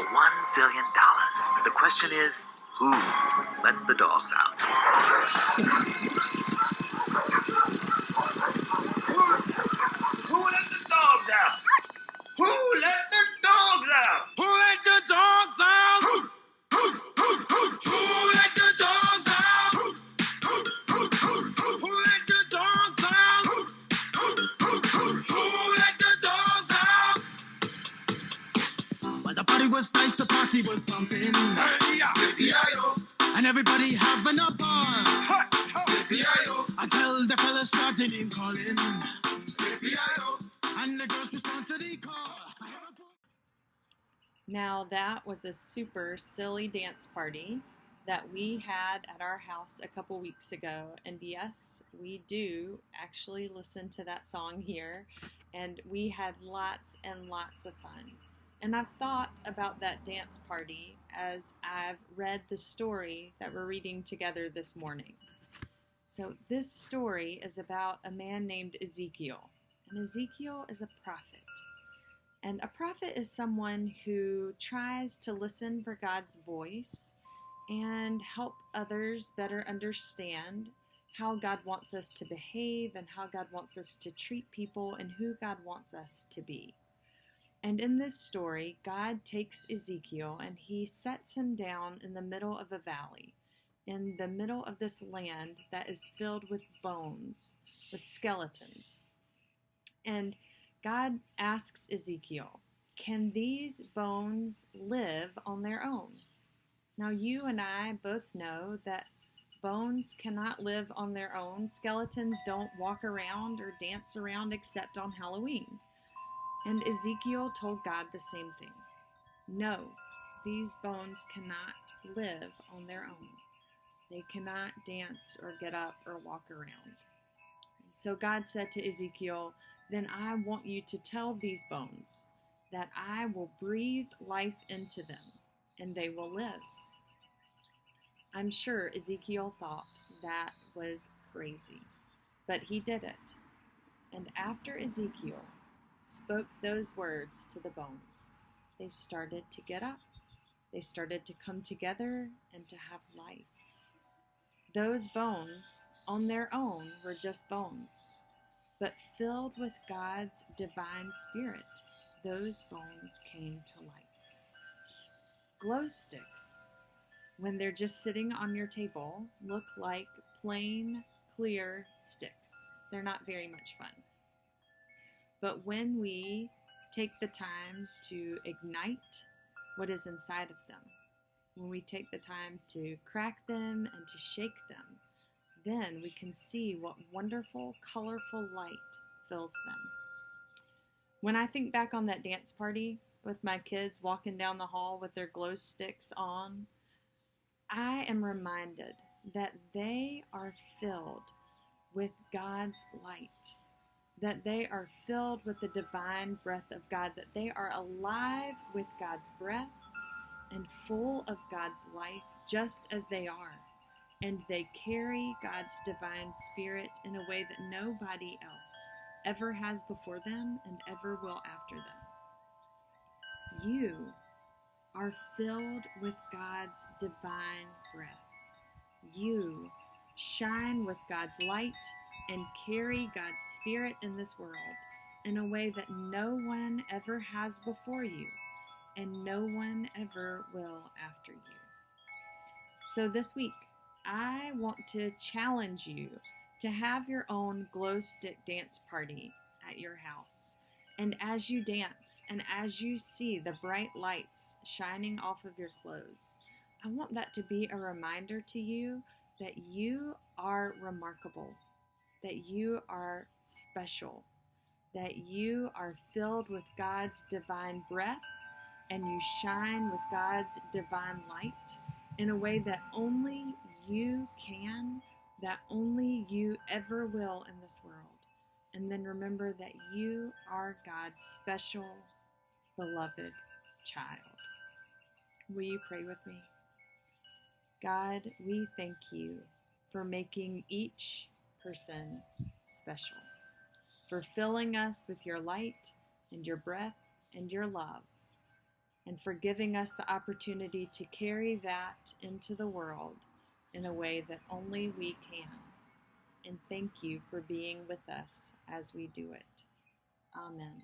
$1 zillion. The question is, who let the dogs out? Who let the dogs out? Who let the dogs out? Who let the dogs out? Who let the dogs out? Who let the dogs out? Who let the dogs out? Well, the party was nice, the party was pumping. And everybody having a ball. Until the fellas started in calling. And the girls respond to the call. Now that was a super silly dance party that we had at our house a couple weeks ago. And yes, we do actually listen to that song here. And we had lots and lots of fun. And I've thought about that dance party as I've read the story that we're reading together this morning. So this story is about a man named Ezekiel. And Ezekiel is a prophet. And a prophet is someone who tries to listen for God's voice and help others better understand how God wants us to behave and how God wants us to treat people and who God wants us to be. And in this story, God takes Ezekiel and he sets him down in the middle of a valley, in the middle of this land that is filled with bones, with skeletons. And God asks Ezekiel, can these bones live on their own? Now you and I both know that bones cannot live on their own. Skeletons don't walk around or dance around except on Halloween. And Ezekiel told God the same thing. No, these bones cannot live on their own. They cannot dance or get up or walk around. So God said to Ezekiel, then I want you to tell these bones that I will breathe life into them and they will live. I'm sure Ezekiel thought that was crazy, but he did it. And after Ezekiel spoke those words to the bones, they started to get up. They started to come together and to have life. Those bones on their own were just bones, but filled with God's divine spirit, those bones came to life. Glow sticks, when they're just sitting on your table, look like plain, clear sticks. They're not very much fun. But when we take the time to ignite what is inside of them, when we take the time to crack them and to shake them, then we can see what wonderful, colorful light fills them. When I think back on that dance party with my kids walking down the hall with their glow sticks on, I am reminded that they are filled with God's light, that they are filled with the divine breath of God, that they are alive with God's breath and full of God's life just as they are. And they carry God's divine spirit in a way that nobody else ever has before them and ever will after them. You are filled with God's divine breath. You shine with God's light and carry God's spirit in this world in a way that no one ever has before you and no one ever will after you. So this week, I want to challenge you to have your own glow stick dance party at your house. And as you dance and as you see the bright lights shining off of your clothes, I want that to be a reminder to you that you are remarkable, that you are special, that you are filled with God's divine breath and you shine with God's divine light in a way that only you can, that only you ever will in this world. And then remember that you are God's special, beloved child. Will you pray with me? God, we thank you for making each person special, for filling us with your light and your breath and your love. and for giving us the opportunity to carry that into the world in a way that only we can. And thank you for being with us as we do it. Amen.